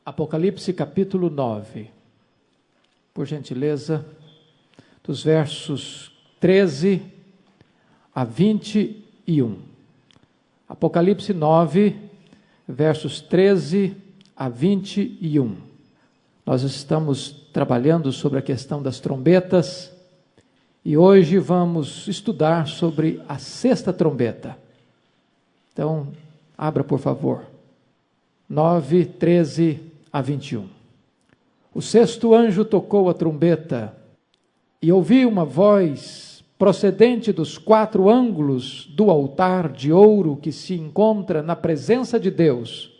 Apocalipse capítulo 9, por gentileza, dos versos 13 a 21. Apocalipse 9, versos 13 a 21. Nós estamos trabalhando sobre a questão das trombetas e hoje vamos estudar sobre a sexta trombeta. Então, abra por favor. 9, 13 a 21. O sexto anjo tocou a trombeta e ouvi uma voz procedente dos quatro ângulos do altar de ouro que se encontra na presença de Deus,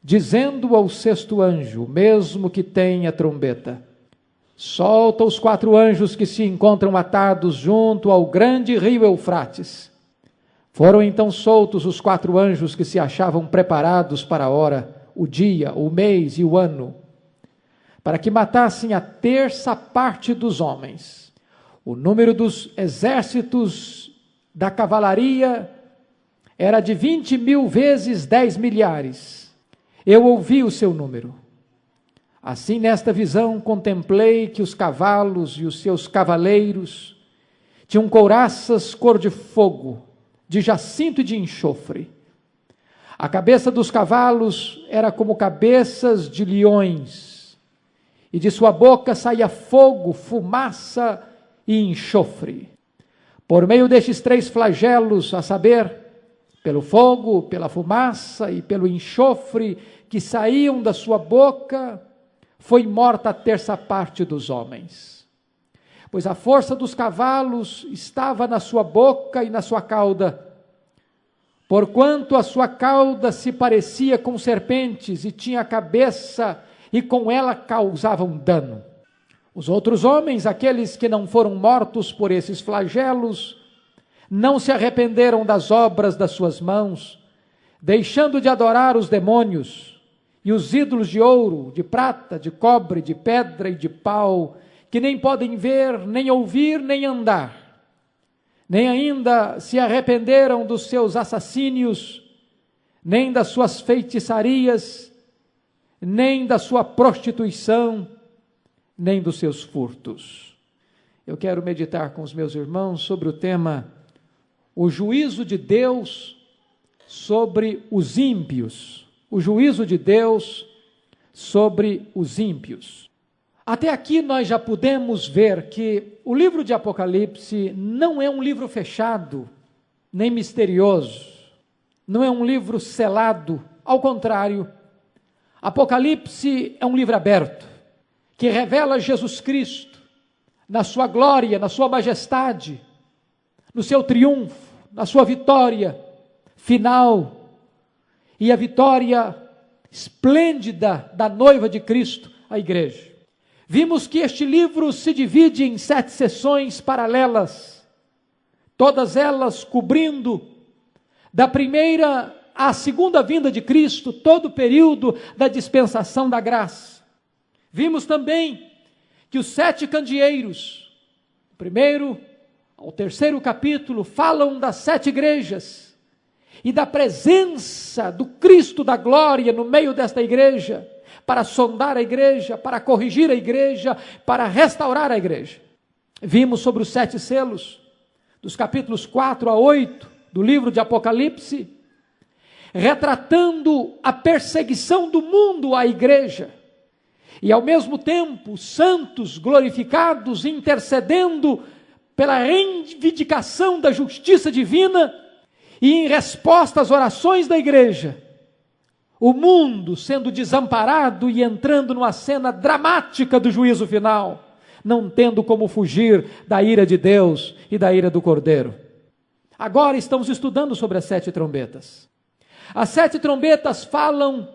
dizendo ao sexto anjo, mesmo que tem a trombeta: solta os quatro anjos que se encontram atados junto ao grande rio Eufrates. Foram então soltos os quatro anjos que se achavam preparados para a hora, o dia, o mês e o ano, para que matassem a terça parte dos homens. O número dos exércitos da cavalaria era de 20.000 vezes 10 milhares. Eu ouvi o seu número. Assim, nesta visão, contemplei que os cavalos e os seus cavaleiros tinham couraças cor de fogo, de jacinto e de enxofre. A cabeça dos cavalos era como cabeças de leões, e de sua boca saía fogo, fumaça e enxofre. Por meio destes três flagelos, a saber, pelo fogo, pela fumaça e pelo enxofre que saíam da sua boca, foi morta a terça parte dos homens. Pois a força dos cavalos estava na sua boca e na sua cauda, porquanto a sua cauda se parecia com serpentes e tinha cabeça, e com ela causavam dano. Os outros homens, aqueles que não foram mortos por esses flagelos, não se arrependeram das obras das suas mãos, deixando de adorar os demônios e os ídolos de ouro, de prata, de cobre, de pedra e de pau, que nem podem ver, nem ouvir, nem andar. Nem ainda se arrependeram dos seus assassínios, nem das suas feitiçarias, nem da sua prostituição, nem dos seus furtos. Eu quero meditar com os meus irmãos sobre o tema: o juízo de Deus sobre os ímpios. O juízo de Deus sobre os ímpios. Até aqui nós já pudemos ver que o livro de Apocalipse não é um livro fechado, nem misterioso, não é um livro selado, ao contrário, Apocalipse é um livro aberto, que revela Jesus Cristo, na sua glória, na sua majestade, no seu triunfo, na sua vitória final, e a vitória esplêndida da noiva de Cristo, a igreja. Vimos que este livro se divide em 7 sessões paralelas, todas elas cobrindo da primeira à segunda vinda de Cristo, todo o período da dispensação da graça. Vimos também que os 7 candeeiros, do primeiro ao terceiro capítulo, falam das 7 igrejas e da presença do Cristo da glória no meio desta igreja, para sondar a igreja, para corrigir a igreja, para restaurar a igreja. Vimos sobre os 7 selos, dos capítulos 4 a 8 do livro de Apocalipse, retratando a perseguição do mundo à igreja, e ao mesmo tempo, santos glorificados intercedendo pela reivindicação da justiça divina, e em resposta às orações da igreja, o mundo sendo desamparado e entrando numa cena dramática do juízo final, não tendo como fugir da ira de Deus e da ira do Cordeiro. Agora estamos estudando sobre as 7 trombetas. As 7 trombetas falam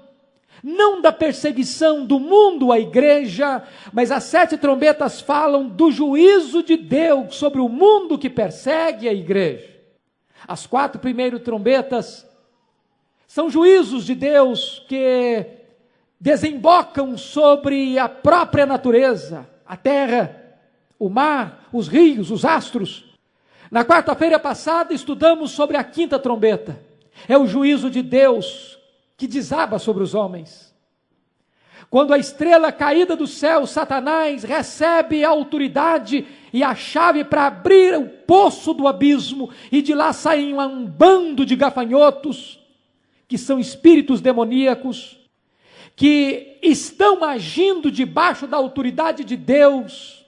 não da perseguição do mundo à igreja, mas as 7 trombetas falam do juízo de Deus sobre o mundo que persegue a igreja. As 4 primeiras trombetas são juízos de Deus que desembocam sobre a própria natureza, a terra, o mar, os rios, os astros. Na quarta-feira passada estudamos sobre a 5ª trombeta. É o juízo de Deus que desaba sobre os homens. Quando a estrela caída do céu, Satanás recebe a autoridade e a chave para abrir o poço do abismo, e de lá saem um bando de gafanhotos, que são espíritos demoníacos, que estão agindo debaixo da autoridade de Deus,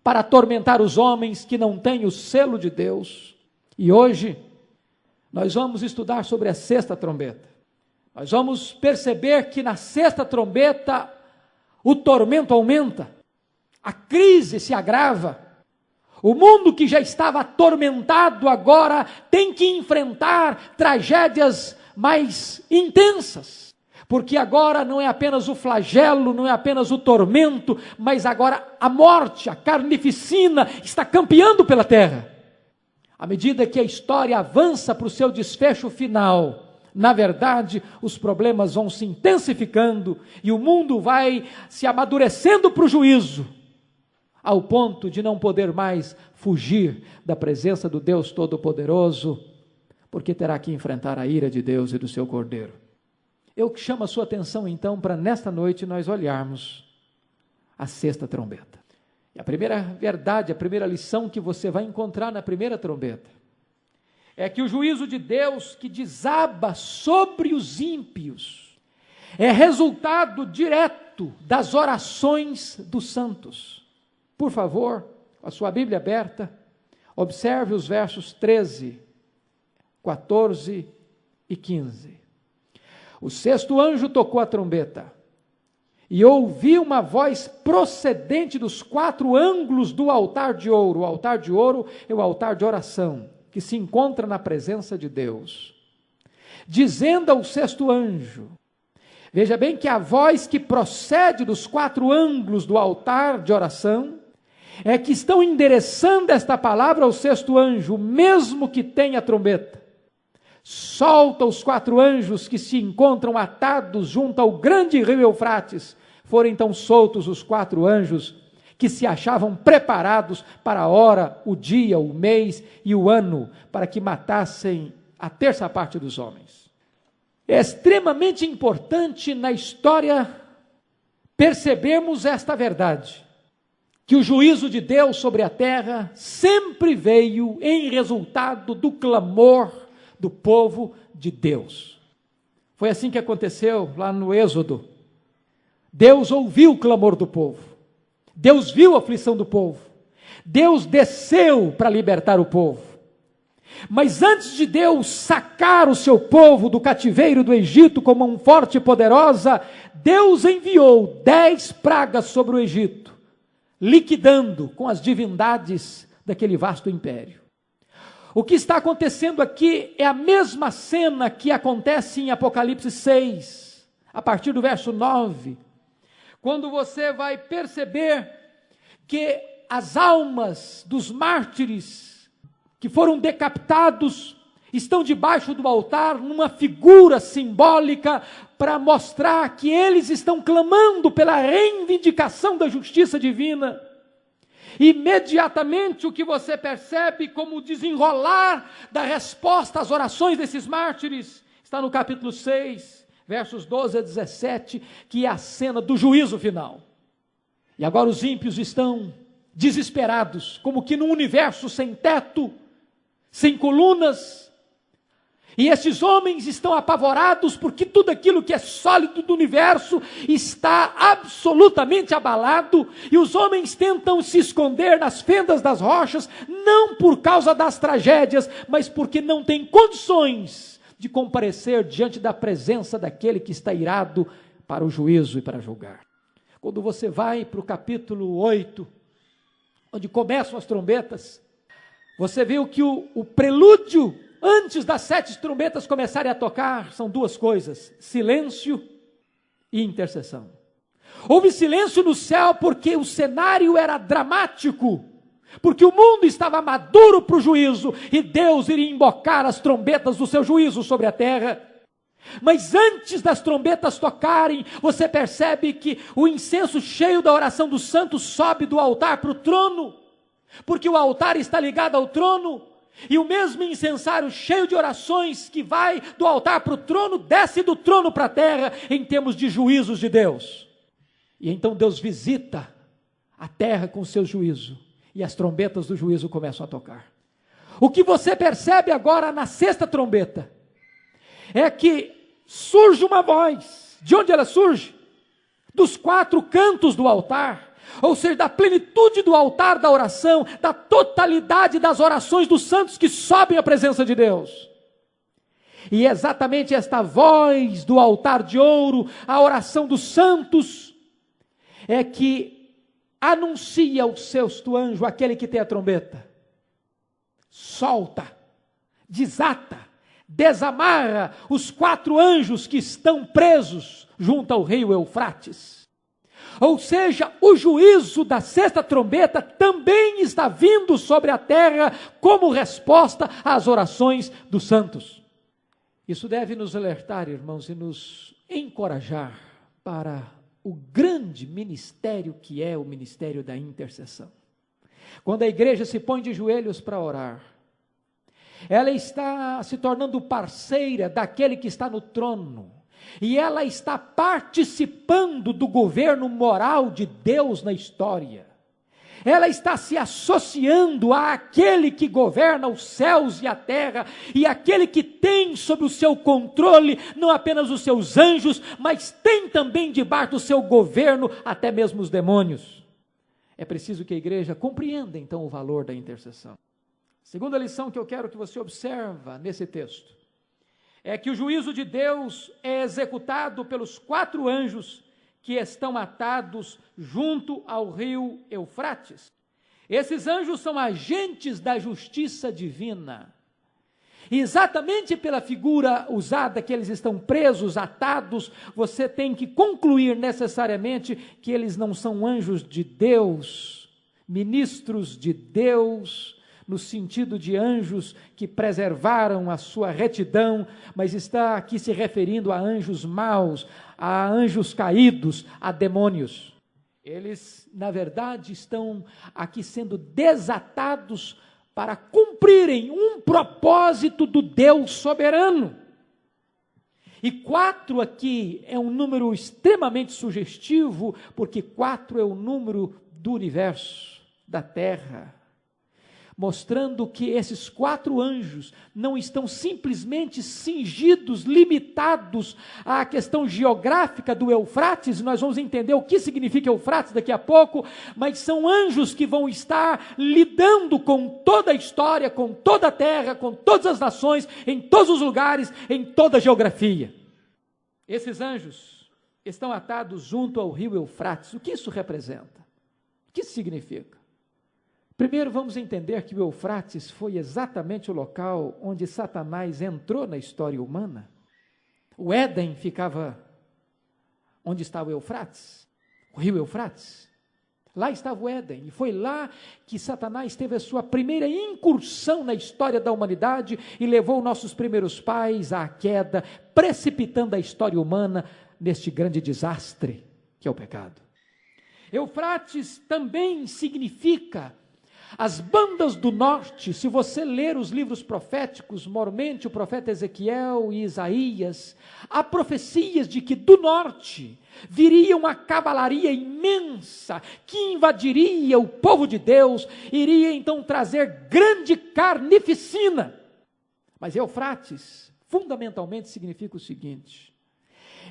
para atormentar os homens que não têm o selo de Deus. E hoje, nós vamos estudar sobre a sexta trombeta. Nós vamos perceber que na sexta trombeta, o tormento aumenta, a crise se agrava. O mundo que já estava atormentado agora tem que enfrentar tragédias mais intensas. Porque agora não é apenas o flagelo, não é apenas o tormento, mas agora a morte, a carnificina está campeando pela terra. À medida que a história avança para o seu desfecho final, na verdade, os problemas vão se intensificando e o mundo vai se amadurecendo para o juízo, ao ponto de não poder mais fugir da presença do Deus Todo-Poderoso, porque terá que enfrentar a ira de Deus e do seu Cordeiro. Eu chamo a sua atenção então para nesta noite nós olharmos a sexta trombeta. E a primeira verdade, a primeira lição que você vai encontrar na primeira trombeta é que o juízo de Deus que desaba sobre os ímpios é resultado direto das orações dos santos. Por favor, com a sua Bíblia aberta, observe os versos 13, 14 e 15. O sexto anjo tocou a trombeta, e ouvi uma voz procedente dos quatro ângulos do altar de ouro. O altar de ouro é o altar de oração, que se encontra na presença de Deus, dizendo ao sexto anjo, veja bem que a voz que procede dos quatro ângulos do altar de oração, é que estão endereçando esta palavra ao sexto anjo, mesmo que tenha trombeta. Solta os quatro anjos que se encontram atados junto ao grande rio Eufrates. Foram então soltos os quatro anjos que se achavam preparados para a hora, o dia, o mês e o ano, para que matassem a terça parte dos homens. É extremamente importante na história percebermos esta verdade, que o juízo de Deus sobre a terra sempre veio em resultado do clamor do povo de Deus. Foi assim que aconteceu lá no Êxodo. Deus ouviu o clamor do povo. Deus viu a aflição do povo. Deus desceu para libertar o povo. Mas antes de Deus sacar o seu povo do cativeiro do Egito com mão forte e poderosa, Deus enviou 10 pragas sobre o Egito, liquidando com as divindades daquele vasto império. O que está acontecendo aqui é a mesma cena que acontece em Apocalipse 6, a partir do verso 9, quando você vai perceber que as almas dos mártires que foram decapitados estão debaixo do altar, numa figura simbólica para mostrar que eles estão clamando pela reivindicação da justiça divina. Imediatamente o que você percebe como desenrolar da resposta às orações desses mártires está no capítulo 6, versos 12 a 17, que é a cena do juízo final. E agora os ímpios estão desesperados, como que num universo sem teto, sem colunas, e esses homens estão apavorados porque tudo aquilo que é sólido do universo está absolutamente abalado, e os homens tentam se esconder nas fendas das rochas, não por causa das tragédias, mas porque não têm condições de comparecer diante da presença daquele que está irado para o juízo e para julgar. Quando você vai para o capítulo 8, onde começam as trombetas, você vê que o prelúdio, antes das 7 trombetas começarem a tocar, são duas coisas: silêncio e intercessão. Houve silêncio no céu porque o cenário era dramático, porque o mundo estava maduro para o juízo, e Deus iria invocar as trombetas do seu juízo sobre a terra. Mas antes das trombetas tocarem, você percebe que o incenso cheio da oração dos santos sobe do altar para o trono, porque o altar está ligado ao trono, e o mesmo incensário cheio de orações que vai do altar para o trono, desce do trono para a terra, em termos de juízos de Deus. E então Deus visita a terra com o seu juízo, e as trombetas do juízo começam a tocar. O que você percebe agora na sexta trombeta é que surge uma voz. De onde ela surge? Dos 4 cantos do altar, ou seja, da plenitude do altar da oração, da totalidade das orações dos santos que sobem à presença de Deus. E é exatamente esta voz do altar de ouro, a oração dos santos, é que anuncia ao sexto anjo, aquele que tem a trombeta: solta, desata, desamarra os 4 anjos que estão presos junto ao rio Eufrates. Ou seja, o juízo da sexta trombeta também está vindo sobre a terra como resposta às orações dos santos. Isso deve nos alertar, irmãos, e nos encorajar para o grande ministério que é o ministério da intercessão. Quando a igreja se põe de joelhos para orar, ela está se tornando parceira daquele que está no trono, e ela está participando do governo moral de Deus na história. Ela está se associando àquele que governa os céus e a terra, e aquele que tem sob o seu controle não apenas os seus anjos, mas tem também debaixo do seu governo até mesmo os demônios. É preciso que a igreja compreenda então o valor da intercessão. Segunda lição que eu quero que você observe nesse texto é que o juízo de Deus é executado pelos 4 anjos que estão atados junto ao rio Eufrates. Esses anjos são agentes da justiça divina. E exatamente pela figura usada, que eles estão presos, atados, você tem que concluir necessariamente que eles não são anjos de Deus, ministros de Deus, no sentido de anjos que preservaram a sua retidão, mas está aqui se referindo a anjos maus, a anjos caídos, a demônios. Eles, na verdade, estão aqui sendo desatados para cumprirem um propósito do Deus soberano. E 4 aqui é um número extremamente sugestivo, porque 4 é o número do universo, da terra, mostrando que esses 4 anjos não estão simplesmente cingidos, limitados à questão geográfica do Eufrates. Nós vamos entender o que significa Eufrates daqui a pouco, mas são anjos que vão estar lidando com toda a história, com toda a terra, com todas as nações, em todos os lugares, em toda a geografia. Esses anjos estão atados junto ao rio Eufrates. O que isso representa? O que isso significa? Primeiro, vamos entender que o Eufrates foi exatamente o local onde Satanás entrou na história humana. O Éden ficava onde estava o Eufrates, o rio Eufrates. Lá estava o Éden, e foi lá que Satanás teve a sua primeira incursão na história da humanidade e levou nossos primeiros pais à queda, precipitando a história humana neste grande desastre que é o pecado. Eufrates também significa as bandas do norte. Se você ler os livros proféticos, mormente o profeta Ezequiel e Isaías, há profecias de que do norte viria uma cavalaria imensa que invadiria o povo de Deus, iria então trazer grande carnificina. Mas Eufrates fundamentalmente significa o seguinte: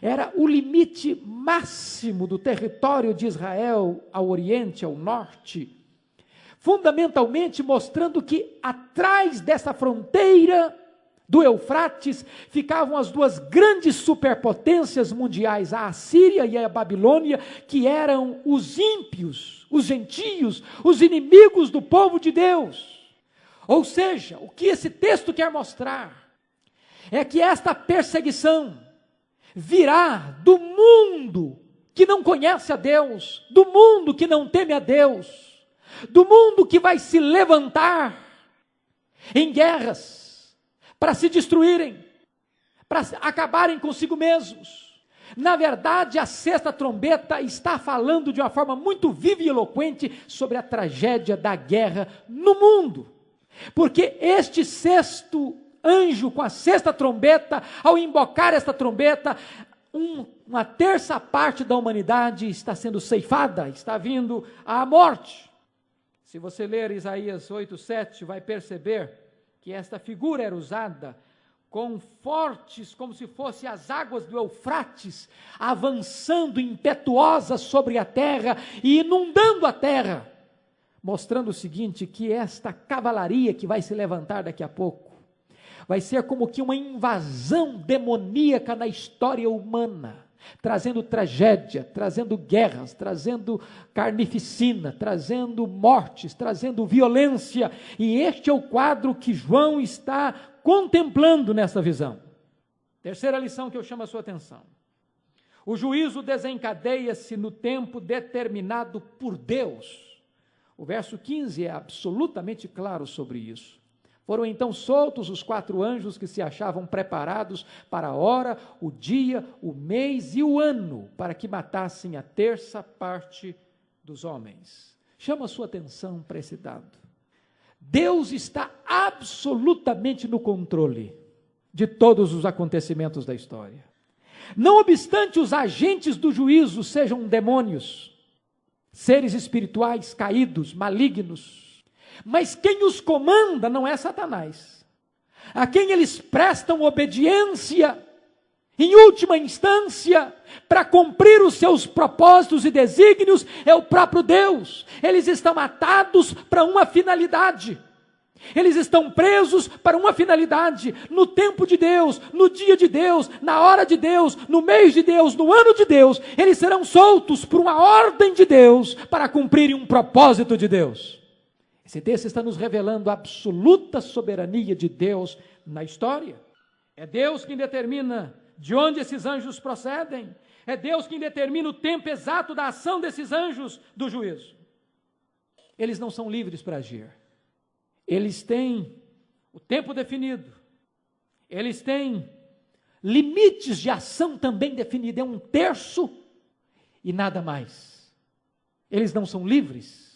era o limite máximo do território de Israel ao oriente, ao norte, fundamentalmente mostrando que atrás dessa fronteira do Eufrates ficavam as 2 grandes superpotências mundiais, a Assíria e a Babilônia, que eram os ímpios, os gentios, os inimigos do povo de Deus. Ou seja, o que esse texto quer mostrar é que esta perseguição virá do mundo que não conhece a Deus, do mundo que não teme a Deus, do mundo que vai se levantar em guerras para se destruírem, para acabarem consigo mesmos. Na verdade, a sexta trombeta está falando de uma forma muito viva e eloquente sobre a tragédia da guerra no mundo, porque este sexto anjo com a sexta trombeta, ao invocar esta trombeta, uma terça parte da humanidade está sendo ceifada, está vindo à morte. Se você ler Isaías 8:7, vai perceber que esta figura era usada com fortes, como se fossem as águas do Eufrates, avançando impetuosas sobre a terra e inundando a terra, mostrando o seguinte, que esta cavalaria que vai se levantar daqui a pouco, vai ser como que uma invasão demoníaca na história humana, trazendo tragédia, trazendo guerras, trazendo carnificina, trazendo mortes, trazendo violência, e este é o quadro que João está contemplando nessa visão. Terceira lição que eu chamo a sua atenção: o juízo desencadeia-se no tempo determinado por Deus. O verso 15 é absolutamente claro sobre isso. Foram então soltos os 4 anjos que se achavam preparados para a hora, o dia, o mês e o ano, para que matassem a terça parte dos homens. Chama a sua atenção para esse dado. Deus está absolutamente no controle de todos os acontecimentos da história. Não obstante os agentes do juízo sejam demônios, seres espirituais caídos, malignos, mas quem os comanda não é Satanás. A quem eles prestam obediência, em última instância, para cumprir os seus propósitos e desígnios, é o próprio Deus. Eles estão atados para uma finalidade. Eles estão presos para uma finalidade, no tempo de Deus, no dia de Deus, na hora de Deus, no mês de Deus, no ano de Deus. Eles serão soltos por uma ordem de Deus, para cumprirem um propósito de Deus. Esse texto está nos revelando a absoluta soberania de Deus na história. É Deus quem determina de onde esses anjos procedem. É Deus quem determina o tempo exato da ação desses anjos do juízo. Eles não são livres para agir. Eles têm o tempo definido. Eles têm limites de ação também definidos. É 1/3 e nada mais. Eles não são livres.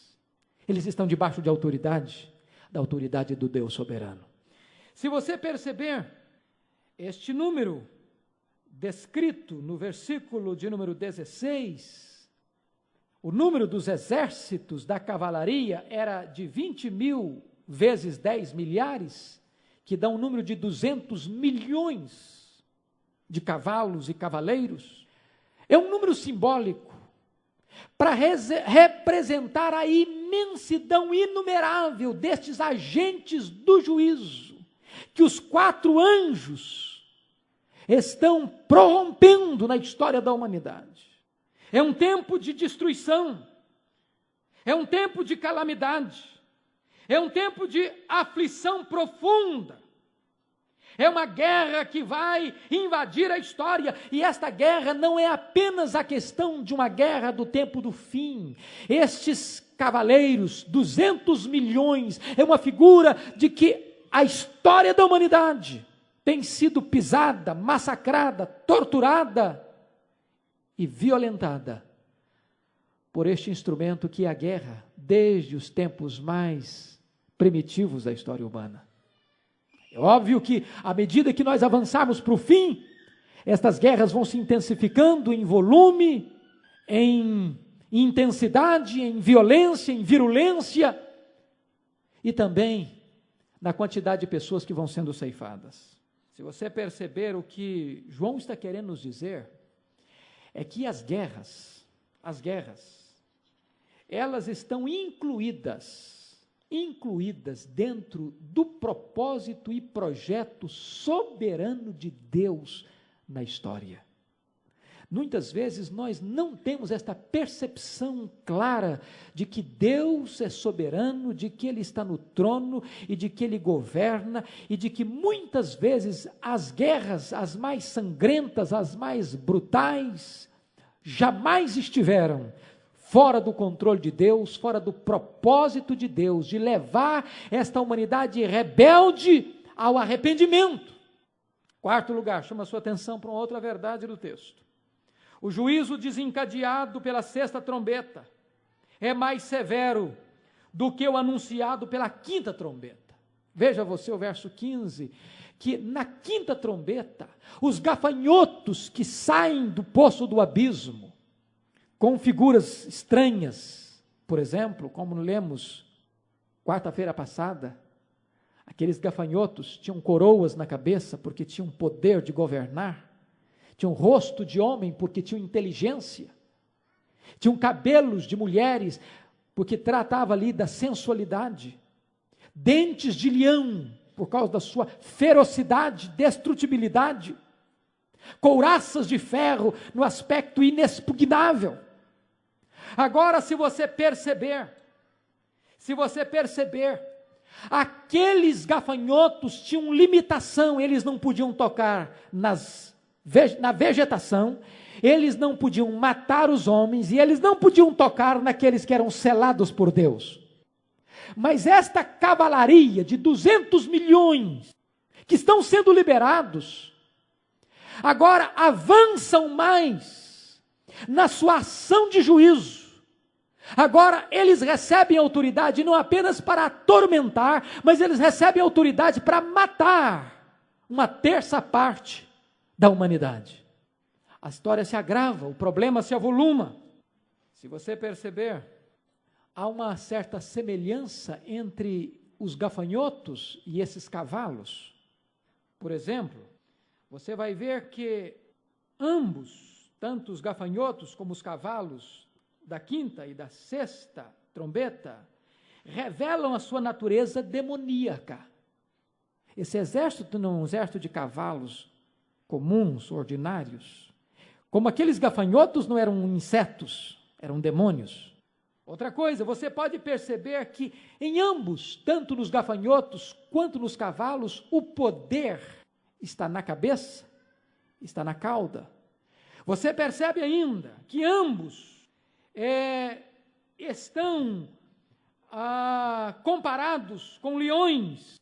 Eles estão debaixo de autoridade, da autoridade do Deus soberano. Se você perceber, este número descrito no versículo de número 16, o número dos exércitos da cavalaria era de 20.000 vezes 10 milhares, que dá um número de 200 milhões de cavalos e cavaleiros. É um número simbólico, para representar a imensidão inumerável destes agentes do juízo, que os 4 anjos estão prorrompendo na história da humanidade. É um tempo de destruição, é um tempo de calamidade, é um tempo de aflição profunda. É uma guerra que vai invadir a história, e esta guerra não é apenas a questão de uma guerra do tempo do fim. Estes cavaleiros, 200 milhões, é uma figura de que a história da humanidade tem sido pisada, massacrada, torturada e violentada por este instrumento que é a guerra, desde os tempos mais primitivos da história humana. É óbvio que, à medida que nós avançarmos para o fim, estas guerras vão se intensificando em volume, em intensidade, em violência, em virulência, e também na quantidade de pessoas que vão sendo ceifadas. Se você perceber, o que João está querendo nos dizer, é que as guerras, elas estão incluídas dentro do propósito e projeto soberano de Deus na história. Muitas vezes nós não temos esta percepção clara de que Deus é soberano, de que Ele está no trono e de que Ele governa, e de que muitas vezes as guerras, as mais sangrentas, as mais brutais, jamais estiveram fora do controle de Deus, fora do propósito de Deus, de levar esta humanidade rebelde ao arrependimento. 4º lugar, chama a sua atenção para uma outra verdade do texto. O juízo desencadeado pela 6ª trombeta é mais severo do que o anunciado pela 5ª trombeta. Veja você o verso 15, que na quinta trombeta, os gafanhotos que saem do poço do abismo, com figuras estranhas, por exemplo, como lemos quarta-feira passada, aqueles gafanhotos tinham coroas na cabeça porque tinham poder de governar, tinham rosto de homem porque tinham inteligência, tinham cabelos de mulheres porque tratava ali da sensualidade, dentes de leão por causa da sua ferocidade, destrutibilidade, couraças de ferro no aspecto inexpugnável. Agora, se você perceber, aqueles gafanhotos tinham limitação, eles não podiam tocar na vegetação, eles não podiam matar os homens, e eles não podiam tocar naqueles que eram selados por Deus. Mas esta cavalaria de 200 milhões, que estão sendo liberados, agora avançam mais na sua ação de juízo. Agora eles recebem autoridade não apenas para atormentar, mas eles recebem autoridade para matar uma terça parte da humanidade. A história se agrava, o problema se avoluma. Se você perceber, há uma certa semelhança entre os gafanhotos e esses cavalos. Por exemplo, você vai ver que ambos, tanto os gafanhotos como os cavalos da quinta e da sexta trombeta, revelam a sua natureza demoníaca. Esse exército não é um exército de cavalos comuns, ordinários. Como aqueles gafanhotos não eram insetos, eram demônios. Outra coisa, você pode perceber que em ambos, tanto nos gafanhotos quanto nos cavalos, o poder está na cabeça, está na cauda. Você percebe ainda que ambos estão comparados com leões,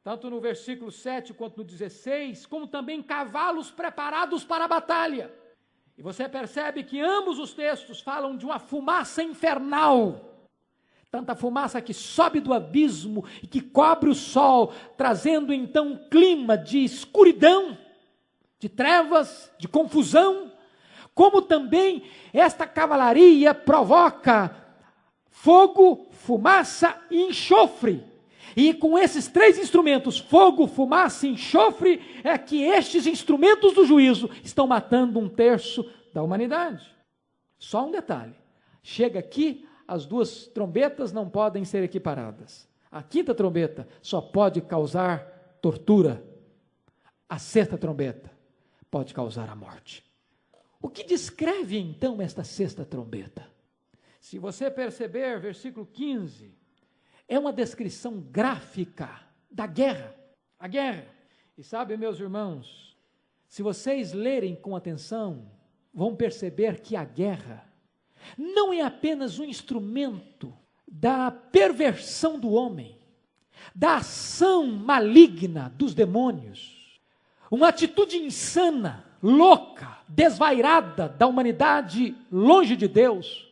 tanto no versículo 7 quanto no 16, como também cavalos preparados para a batalha. E você percebe que ambos os textos falam de uma fumaça infernal, tanta fumaça que sobe do abismo e que cobre o sol, trazendo então um clima de escuridão, de trevas, de confusão, como também esta cavalaria provoca fogo, fumaça e enxofre. E com esses três instrumentos, fogo, fumaça e enxofre, é que estes instrumentos do juízo estão matando um terço da humanidade. Só um detalhe, chega aqui, as duas trombetas não podem ser equiparadas. A quinta trombeta só pode causar tortura. A sexta trombeta pode causar a morte. O que descreve então esta sexta trombeta? Se você perceber, versículo 15, é uma descrição gráfica da guerra, a guerra. E sabe, meus irmãos, se vocês lerem com atenção, vão perceber que a guerra não é apenas um instrumento da perversão do homem, da ação maligna dos demônios, uma atitude insana, louca, desvairada da humanidade longe de Deus.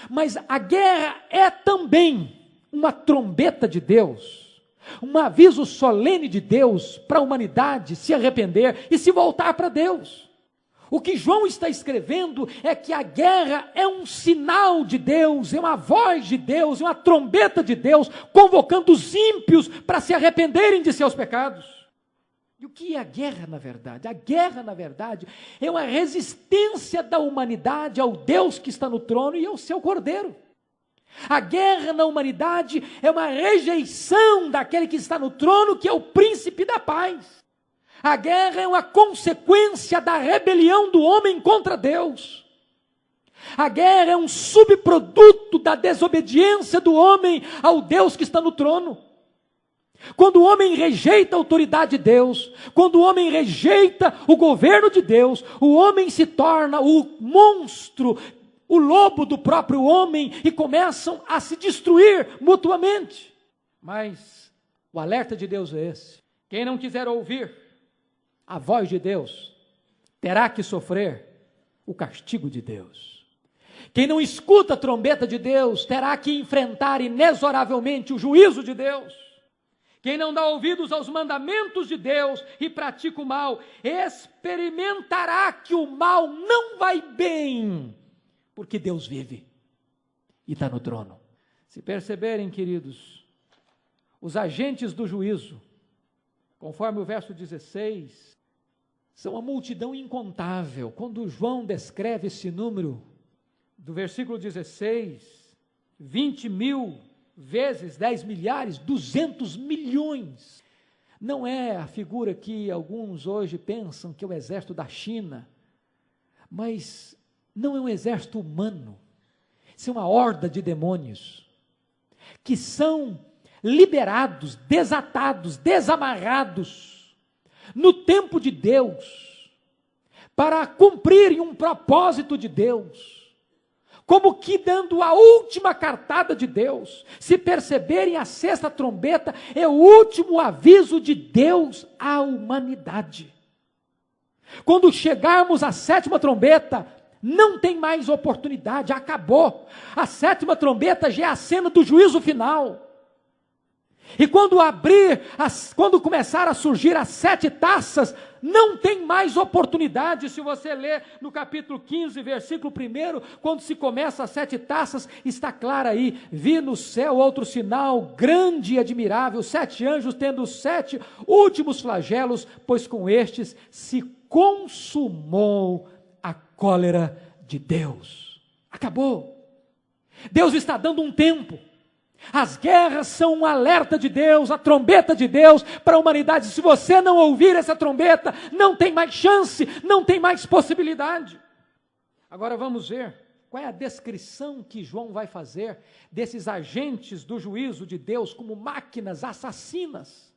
Mas a guerra é também uma trombeta de Deus, um aviso solene de Deus para a humanidade se arrepender e se voltar para Deus. O que João está escrevendo é que a guerra é um sinal de Deus, é uma voz de Deus, é uma trombeta de Deus, convocando os ímpios para se arrependerem de seus pecados. E o que é a guerra, na verdade? A guerra, na verdade, é uma resistência da humanidade ao Deus que está no trono e ao seu Cordeiro. A guerra na humanidade é uma rejeição daquele que está no trono, que é o príncipe da paz. A guerra é uma consequência da rebelião do homem contra Deus. A guerra é um subproduto da desobediência do homem ao Deus que está no trono. Quando o homem rejeita a autoridade de Deus, quando o homem rejeita o governo de Deus, o homem se torna o monstro, o lobo do próprio homem, e começam a se destruir mutuamente. Mas o alerta de Deus é esse: quem não quiser ouvir a voz de Deus, terá que sofrer o castigo de Deus. Quem não escuta a trombeta de Deus, terá que enfrentar inexoravelmente o juízo de Deus. Quem não dá ouvidos aos mandamentos de Deus e pratica o mal, experimentará que o mal não vai bem, porque Deus vive e está no trono. Se perceberem, queridos, os agentes do juízo, conforme o verso 16, são uma multidão incontável. Quando João descreve esse número, do versículo 16, 20 mil vezes 10 milhares, 200 milhões. Não é a figura que alguns hoje pensam que é o exército da China, mas não é um exército humano. Isso é uma horda de demônios que são liberados, desatados, desamarrados no tempo de Deus para cumprirem um propósito de Deus, como que dando a última cartada de Deus. Se perceberem, a sexta trombeta é o último aviso de Deus à humanidade. Quando chegarmos à sétima trombeta, não tem mais oportunidade, acabou. A sétima trombeta já é a cena do juízo final. E quando começar a surgir as 7 taças, não tem mais oportunidade. Se você ler no capítulo 15, versículo 1, quando se começa as 7 taças, está claro aí: vi no céu outro sinal grande e admirável, 7 anjos tendo os 7 últimos flagelos, pois com estes se consumou a cólera de Deus. Acabou. Deus está dando um tempo. As guerras são um alerta de Deus, a trombeta de Deus para a humanidade. Se você não ouvir essa trombeta, não tem mais chance, não tem mais possibilidade. Agora vamos ver qual é a descrição que João vai fazer desses agentes do juízo de Deus como máquinas assassinas.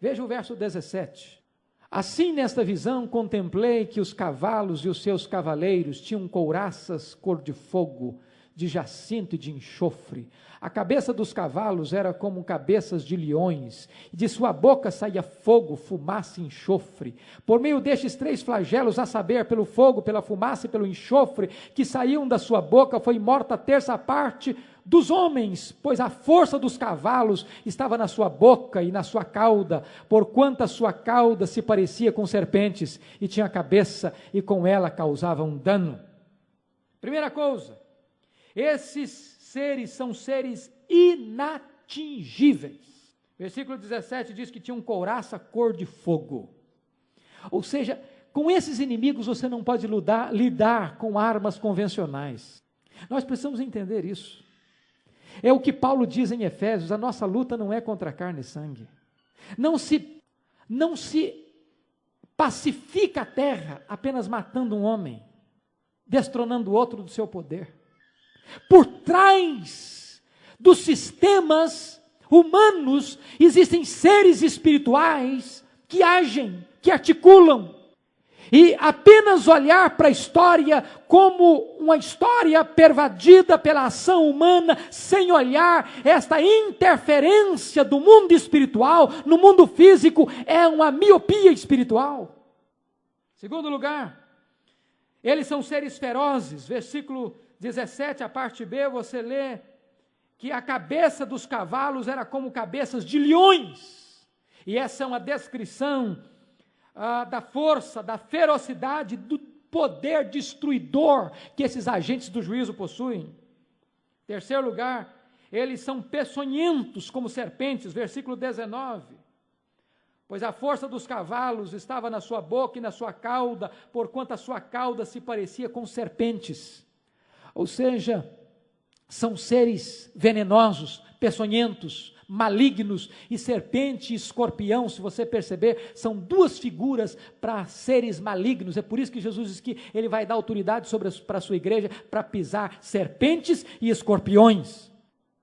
Veja o verso 17. Assim, nesta visão, contemplei que os cavalos e os seus cavaleiros tinham couraças cor de fogo, de jacinto e de enxofre. A cabeça dos cavalos era como cabeças de leões, e de sua boca saía fogo, fumaça e enxofre. Por meio destes 3 flagelos, a saber, pelo fogo, pela fumaça e pelo enxofre, que saíam da sua boca, foi morta a terça parte dos homens, pois a força dos cavalos estava na sua boca e na sua cauda, porquanto a sua cauda se parecia com serpentes, e tinha cabeça, e com ela causava um dano. Primeira coisa, esses seres são seres inatingíveis. Versículo 17 diz que tinha um couraça cor de fogo. Ou seja, com esses inimigos você não pode lidar com armas convencionais. Nós precisamos entender isso. É o que Paulo diz em Efésios: a nossa luta não é contra carne e sangue. Não se pacifica a terra apenas matando um homem, destronando o outro do seu poder. Por trás dos sistemas humanos existem seres espirituais que agem, que articulam. E apenas olhar para a história como uma história pervadida pela ação humana, sem olhar esta interferência do mundo espiritual no mundo físico, é uma miopia espiritual. Segundo lugar, eles são seres ferozes. Versículo 17, a parte B, você lê que a cabeça dos cavalos era como cabeças de leões. E essa é uma descrição da força, da ferocidade, do poder destruidor que esses agentes do juízo possuem. Terceiro lugar, eles são peçonhentos como serpentes. Versículo 19. Pois a força dos cavalos estava na sua boca e na sua cauda, porquanto a sua cauda se parecia com serpentes. Ou seja, são seres venenosos, peçonhentos, malignos, e serpente e escorpião, se você perceber, são 2 figuras para seres malignos. É por isso que Jesus diz que ele vai dar autoridade para a sua igreja para pisar serpentes e escorpiões.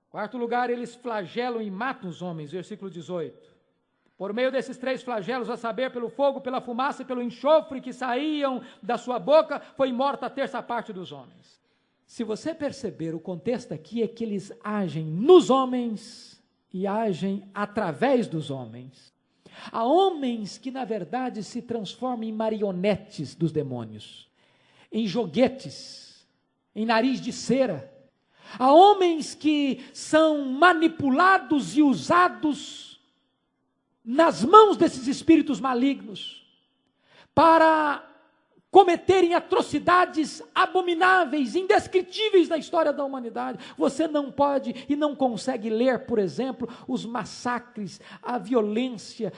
Quarto lugar, eles flagelam e matam os homens. Versículo 18. Por meio desses 3 flagelos, a saber, pelo fogo, pela fumaça e pelo enxofre que saíam da sua boca, foi morta a terça parte dos homens. Se você perceber, o contexto aqui é que eles agem nos homens e agem através dos homens. Há homens que, na verdade, se transformam em marionetes dos demônios, em joguetes, em nariz de cera. Há homens que são manipulados e usados nas mãos desses espíritos malignos para cometerem atrocidades abomináveis, indescritíveis na história da humanidade. Você não pode e não consegue ler, por exemplo, os massacres, a violência,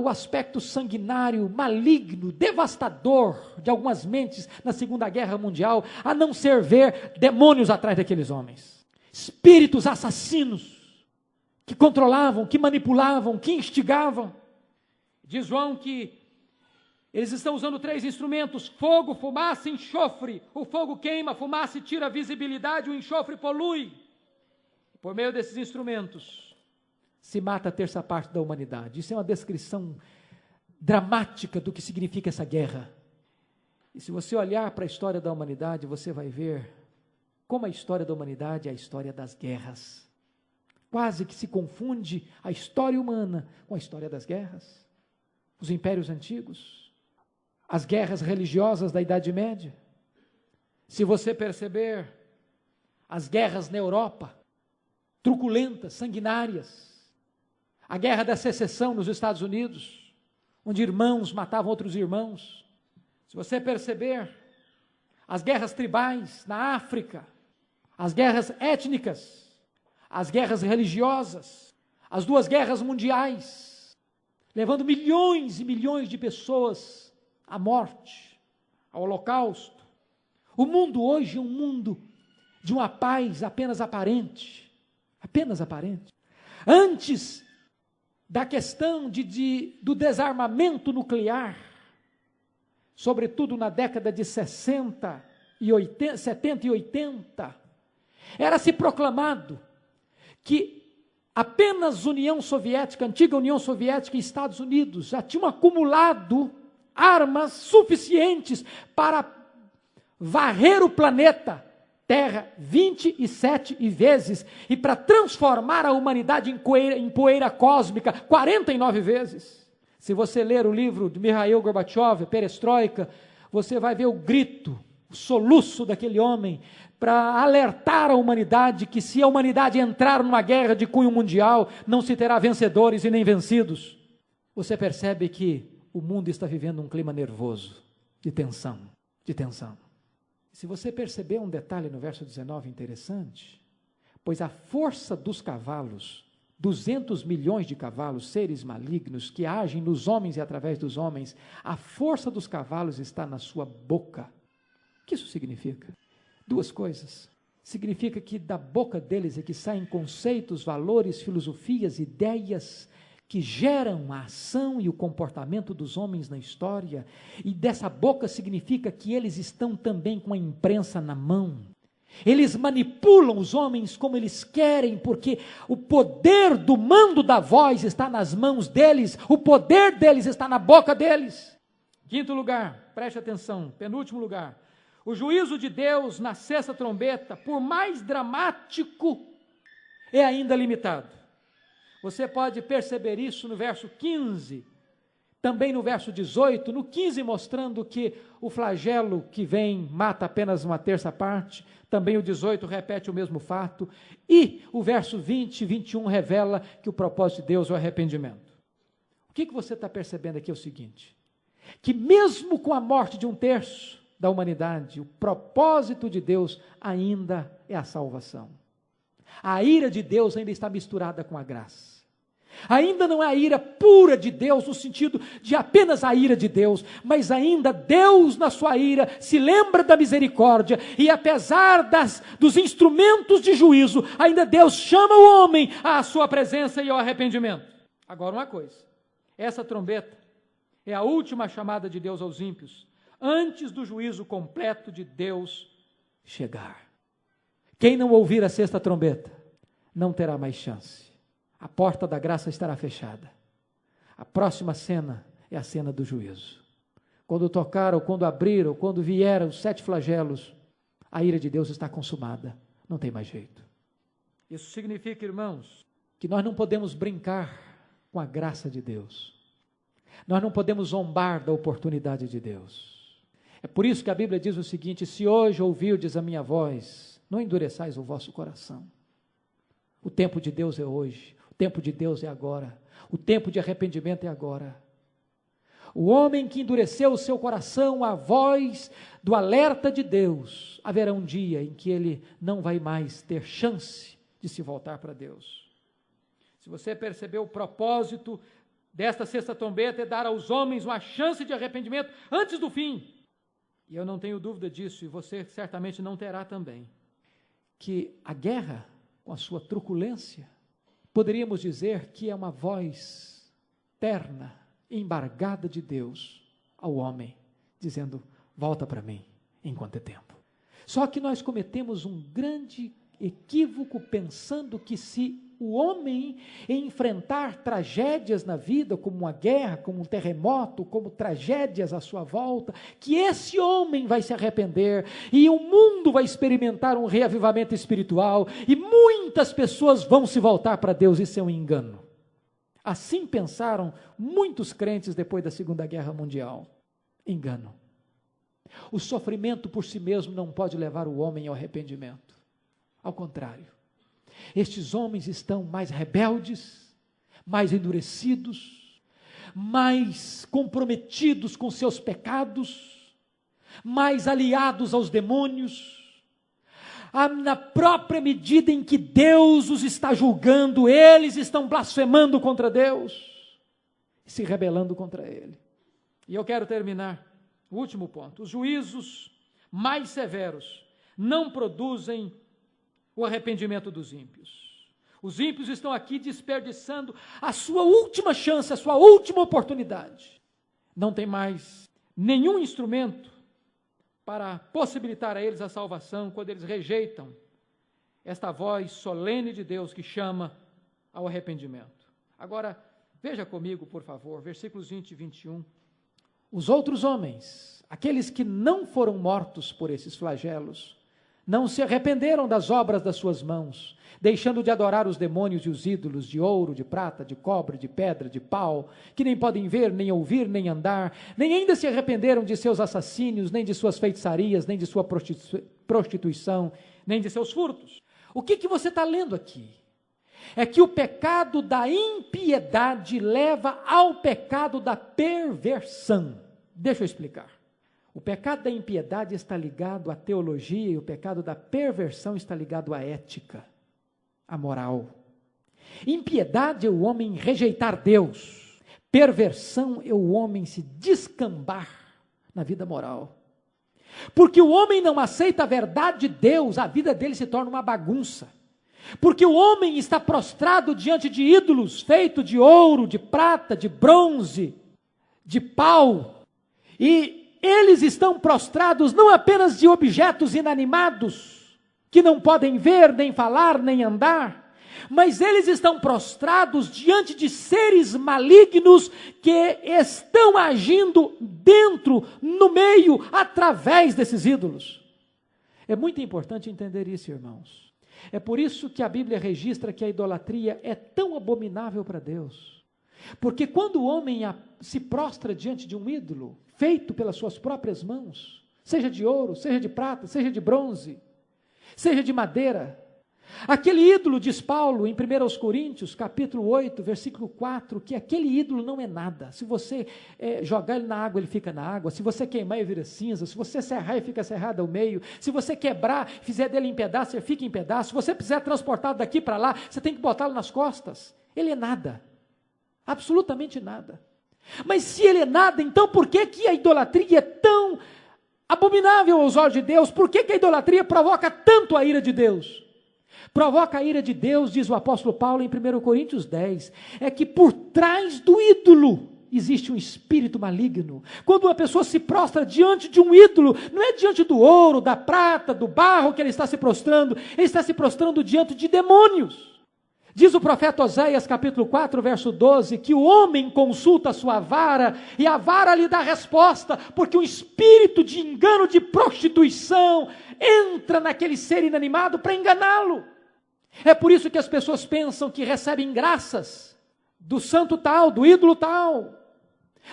o aspecto sanguinário, maligno, devastador de algumas mentes na Segunda Guerra Mundial, a não ser ver demônios atrás daqueles homens. Espíritos assassinos que controlavam, que manipulavam, que instigavam. Diz João que eles estão usando 3 instrumentos: fogo, fumaça e enxofre. O fogo queima, a fumaça tira a visibilidade, o enxofre polui. Por meio desses instrumentos, se mata a terça parte da humanidade. Isso é uma descrição dramática do que significa essa guerra. E se você olhar para a história da humanidade, você vai ver como a história da humanidade é a história das guerras. Quase que se confunde a história humana com a história das guerras. Os impérios antigos, as guerras religiosas da Idade Média. Se você perceber, as guerras na Europa, truculentas, sanguinárias, a guerra da secessão nos Estados Unidos, onde irmãos matavam outros irmãos. Se você perceber, as guerras tribais na África, as guerras étnicas, as guerras religiosas, as 2 guerras mundiais, levando milhões e milhões de pessoas à morte, ao holocausto. O mundo hoje é um mundo de uma paz apenas aparente, apenas aparente. Antes da questão do desarmamento nuclear, sobretudo na década de 70 e 80, era se proclamado que apenas União Soviética, antiga União Soviética e Estados Unidos já tinham acumulado armas suficientes para varrer o planeta Terra 27 vezes e para transformar a humanidade em poeira cósmica 49 vezes. Se você ler o livro de Mikhail Gorbachev, Perestroika, você vai ver o grito, o soluço daquele homem para alertar a humanidade que se a humanidade entrar numa guerra de cunho mundial, não se terá vencedores e nem vencidos. Você percebe que o mundo está vivendo um clima nervoso, de tensão, de tensão. Se você perceber um detalhe no verso 19 interessante, pois a força dos cavalos, 200 milhões de cavalos, seres malignos que agem nos homens e através dos homens, a força dos cavalos está na sua boca. O que isso significa? 2 coisas. Significa que da boca deles é que saem conceitos, valores, filosofias, ideias que geram a ação e o comportamento dos homens na história, e dessa boca significa que eles estão também com a imprensa na mão. Eles manipulam os homens como eles querem, porque o poder do mando da voz está nas mãos deles, o poder deles está na boca deles. 5º lugar, preste atenção, penúltimo lugar, o juízo de Deus na 6ª trombeta, por mais dramático, é ainda limitado. Você pode perceber isso no verso 15, também no verso 18, no 15 mostrando que o flagelo que vem mata apenas uma terça parte, também o 18 repete o mesmo fato, e o verso 20 e 21 revela que o propósito de Deus é o arrependimento. O que você está percebendo aqui é o seguinte, que mesmo com a morte de 1/3 da humanidade, o propósito de Deus ainda é a salvação. A ira de Deus ainda está misturada com a graça. Ainda não é a ira pura de Deus, no sentido de apenas a ira de Deus, mas ainda Deus na sua ira se lembra da misericórdia, e apesar dos instrumentos de juízo, ainda Deus chama o homem à sua presença e ao arrependimento. Agora uma coisa, essa trombeta é a última chamada de Deus aos ímpios, antes do juízo completo de Deus chegar. Quem não ouvir a 6ª trombeta, não terá mais chance. A porta da graça estará fechada. A próxima cena é a cena do juízo. Quando tocar, ou quando abrir, ou quando vier os 7 flagelos, a ira de Deus está consumada. Não tem mais jeito. Isso significa, irmãos, que nós não podemos brincar com a graça de Deus. Nós não podemos zombar da oportunidade de Deus. É por isso que a Bíblia diz o seguinte: se hoje ouvirdes a minha voz, não endureçais o vosso coração. O tempo de Deus é hoje. O tempo de Deus é agora. O tempo de arrependimento é agora. O homem que endureceu o seu coração à voz do alerta de Deus, haverá um dia em que ele não vai mais ter chance de se voltar para Deus. Se você percebeu o propósito desta sexta trombeta é dar aos homens uma chance de arrependimento antes do fim. E eu não tenho dúvida disso, e você certamente não terá também. Que a guerra, com a sua truculência, poderíamos dizer que é uma voz terna, embargada de Deus ao homem, dizendo, volta para mim, enquanto é tempo. Só que nós cometemos um grande equívoco pensando que se o homem enfrentar tragédias na vida, como uma guerra, como um terremoto, como tragédias à sua volta, que esse homem vai se arrepender e o mundo vai experimentar um reavivamento espiritual e muitas pessoas vão se voltar para Deus. Isso é um engano. Assim pensaram muitos crentes depois da Segunda Guerra Mundial. Engano. O sofrimento por si mesmo não pode levar o homem ao arrependimento. Ao contrário. Estes homens estão mais rebeldes, mais endurecidos, mais comprometidos com seus pecados, mais aliados aos demônios. Na própria medida em que Deus os está julgando, eles estão blasfemando contra Deus, se rebelando contra Ele. E eu quero terminar, o último ponto, os juízos mais severos não produzem o arrependimento dos ímpios. Os ímpios estão aqui desperdiçando a sua última chance, a sua última oportunidade. Não tem mais nenhum instrumento para possibilitar a eles a salvação quando eles rejeitam esta voz solene de Deus que chama ao arrependimento. Agora, veja comigo, por favor, versículos 20 e 21. Os outros homens, aqueles que não foram mortos por esses flagelos, não se arrependeram das obras das suas mãos, deixando de adorar os demônios e os ídolos de ouro, de prata, de cobre, de pedra, de pau, que nem podem ver, nem ouvir, nem andar, nem ainda se arrependeram de seus assassínios, nem de suas feitiçarias, nem de sua prostituição, nem de seus furtos. O que você está lendo aqui? É que o pecado da impiedade leva ao pecado da perversão. Deixa eu explicar. O pecado da impiedade está ligado à teologia e o pecado da perversão está ligado à ética, à moral. Impiedade é o homem rejeitar Deus. Perversão é o homem se descambar na vida moral. Porque o homem não aceita a verdade de Deus, a vida dele se torna uma bagunça. Porque o homem está prostrado diante de ídolos feitos de ouro, de prata, de bronze, de pau. E eles estão prostrados não apenas de objetos inanimados, que não podem ver, nem falar, nem andar, mas eles estão prostrados diante de seres malignos que estão agindo dentro, no meio, através desses ídolos. É muito importante entender isso, irmãos. É por isso que a Bíblia registra que a idolatria é tão abominável para Deus. Porque quando o homem se prostra diante de um ídolo, feito pelas suas próprias mãos, seja de ouro, seja de prata, seja de bronze, seja de madeira, aquele ídolo, diz Paulo em 1 Coríntios, capítulo 8, versículo 4, que aquele ídolo não é nada. Se você jogar ele na água, ele fica na água. Se você queimar, ele vira cinza. Se você serrar, ele fica serrado ao meio. Se você quebrar, fizer dele em pedaço, ele fica em pedaço. Se você quiser transportá-lo daqui para lá, você tem que botá-lo nas costas. Ele é nada. Absolutamente nada. Mas se ele é nada, então por que a idolatria é tão abominável aos olhos de Deus? Por que a idolatria provoca tanto a ira de Deus? Provoca a ira de Deus, diz o apóstolo Paulo em 1 Coríntios 10, é que por trás do ídolo existe um espírito maligno. Quando uma pessoa se prostra diante de um ídolo, não é diante do ouro, da prata, do barro que ele está se prostrando, ele está se prostrando diante de demônios. Diz o profeta Oséias, capítulo 4, verso 12, que o homem consulta a sua vara, e a vara lhe dá resposta, porque um espírito de engano, de prostituição, entra naquele ser inanimado para enganá-lo. É por isso que as pessoas pensam que recebem graças do santo tal, do ídolo tal.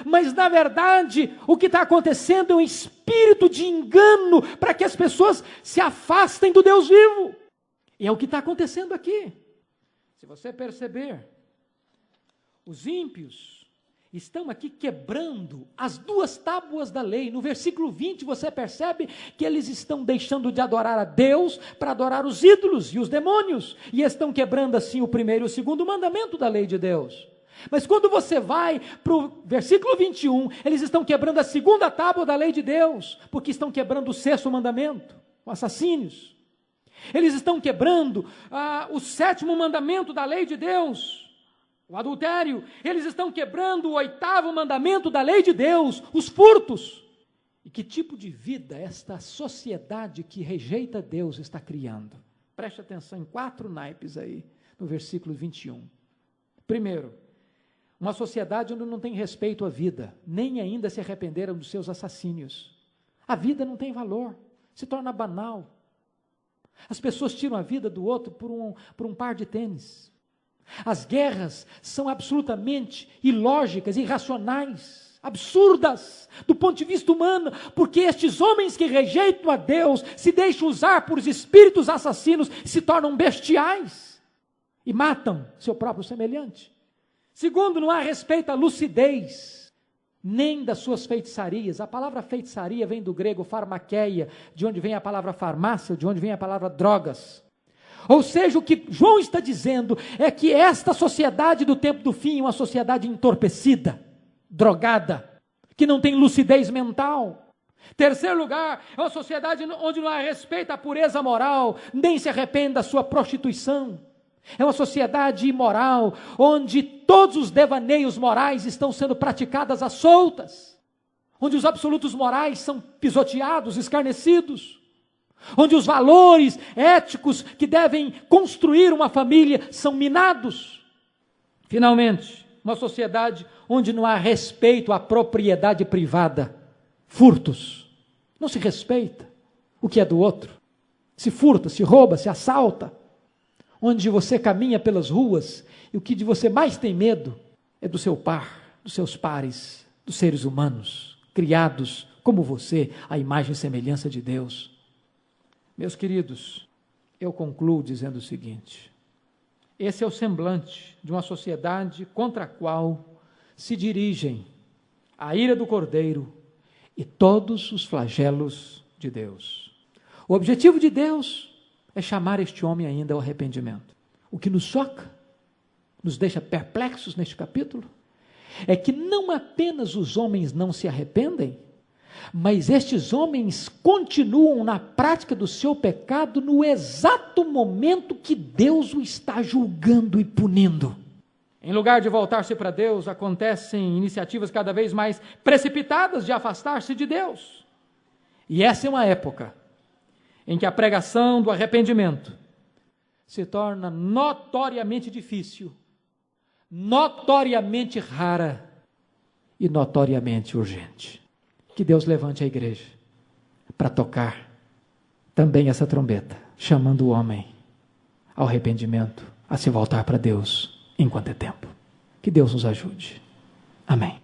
Mas, na verdade, o que está acontecendo é um espírito de engano para que as pessoas se afastem do Deus vivo. E é o que está acontecendo aqui. Se você perceber, Os ímpios estão aqui quebrando as duas tábuas da lei. No versículo 20 você percebe que eles estão deixando de adorar a Deus para adorar os ídolos e os demônios, e estão quebrando assim o primeiro e o segundo mandamento da lei de Deus. Mas quando você vai para o versículo 21, eles estão quebrando a segunda tábua da lei de Deus, porque estão quebrando o sexto mandamento, os assassínios. Eles estão quebrando o sétimo mandamento da lei de Deus, o adultério. Eles estão quebrando o oitavo mandamento da lei de Deus, os furtos. E que tipo de vida esta sociedade que rejeita Deus está criando? Preste atenção em 4 naipes aí, no versículo 21. Primeiro, uma sociedade onde não tem respeito à vida, nem ainda se arrependeram dos seus assassínios. A vida não tem valor, se torna banal. As pessoas tiram a vida do outro por um par de tênis. As guerras são absolutamente ilógicas, irracionais, absurdas, do ponto de vista humano, porque estes homens que rejeitam a Deus, se deixam usar por espíritos assassinos, se tornam bestiais e matam seu próprio semelhante. Segundo, não há respeito à lucidez, nem das suas feitiçarias. A palavra feitiçaria vem do grego farmakeia, de onde vem a palavra farmácia, de onde vem a palavra drogas. Ou seja, o que João está dizendo é que esta sociedade do tempo do fim é uma sociedade entorpecida, drogada, que não tem lucidez mental. Terceiro lugar, é uma sociedade onde não há respeito à pureza moral, nem se arrepende da sua prostituição. É uma sociedade imoral, onde todos os devaneios morais estão sendo praticados às soltas, onde os absolutos morais são pisoteados, escarnecidos, onde os valores éticos que devem construir uma família são minados. Finalmente, uma sociedade onde não há respeito à propriedade privada, furtos, não se respeita o que é do outro, se furta, se rouba, se assalta, onde você caminha pelas ruas e o que de você mais tem medo é do seu par, dos seus pares, dos seres humanos, criados como você, à imagem e semelhança de Deus. Meus queridos, eu concluo dizendo o seguinte: esse é o semblante de uma sociedade contra a qual se dirigem a ira do Cordeiro e todos os flagelos de Deus. O objetivo de Deus é chamar este homem ainda ao arrependimento. O que nos choca, nos deixa perplexos neste capítulo, é que não apenas os homens não se arrependem, mas estes homens continuam na prática do seu pecado no exato momento que Deus o está julgando e punindo. Em lugar de voltar-se para Deus, acontecem iniciativas cada vez mais precipitadas de afastar-se de Deus. E essa é uma época em que a pregação do arrependimento se torna notoriamente difícil, notoriamente rara e notoriamente urgente. Que Deus levante a igreja para tocar também essa trombeta, chamando o homem ao arrependimento, a se voltar para Deus enquanto é tempo. Que Deus nos ajude. Amém.